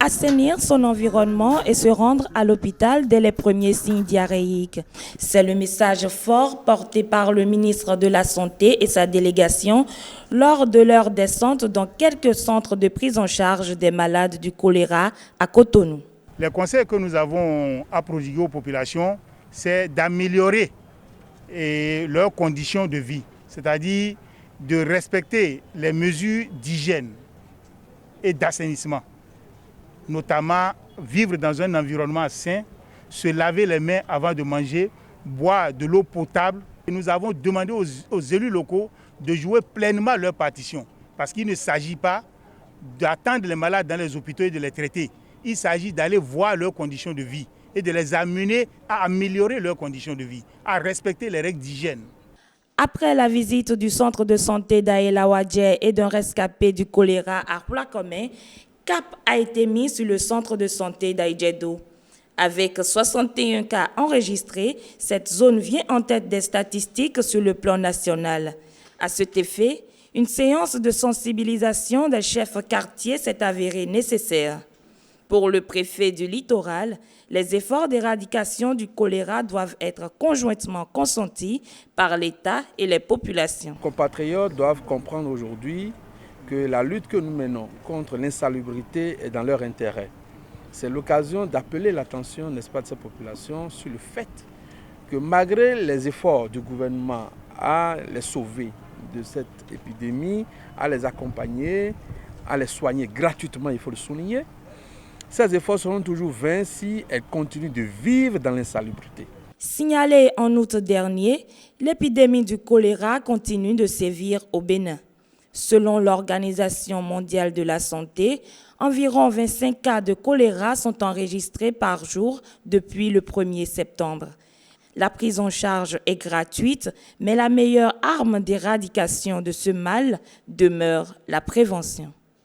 Assainir son environnement et se rendre à l'hôpital dès les premiers signes diarrhéiques. C'est le message fort porté par le ministre de la Santé et sa délégation lors de leur descente dans quelques centres de prise en charge des malades du choléra à Cotonou. Les conseils que nous avons à prodiguer aux populations, c'est d'améliorer leurs conditions de vie, c'est-à-dire de respecter les mesures d'hygiène et d'assainissement. Notamment vivre dans un environnement sain, se laver les mains avant de manger, boire de l'eau potable. Et nous avons demandé aux élus locaux de jouer pleinement leur partition, parce qu'il ne s'agit pas d'attendre les malades dans les hôpitaux et de les traiter. Il s'agit d'aller voir leurs conditions de vie et de les amener à améliorer leurs conditions de vie, à respecter les règles d'hygiène. Après la visite du centre de santé d'Aïla Wadje et d'un rescapé du choléra à Roulakome, cap a été mis sur le centre de santé d'Aïdjedo. Avec 61 cas enregistrés, cette zone vient en tête des statistiques sur le plan national. À cet effet, une séance de sensibilisation des chefs quartiers s'est avérée nécessaire. Pour le préfet du littoral, les efforts d'éradication du choléra doivent être conjointement consentis par l'État et les populations. Les compatriotes doivent comprendre aujourd'hui que la lutte que nous menons contre l'insalubrité est dans leur intérêt. C'est l'occasion d'appeler l'attention, n'est-ce pas, de ces populations sur le fait que malgré les efforts du gouvernement à les sauver de cette épidémie, à les accompagner, à les soigner gratuitement, il faut le souligner, ces efforts seront toujours vains si elles continuent de vivre dans l'insalubrité. Signalé en août dernier, l'épidémie du choléra continue de sévir au Bénin. Selon l'Organisation mondiale de la santé, environ 25 cas de choléra sont enregistrés par jour depuis le 1er septembre. La prise en charge est gratuite, mais la meilleure arme d'éradication de ce mal demeure la prévention.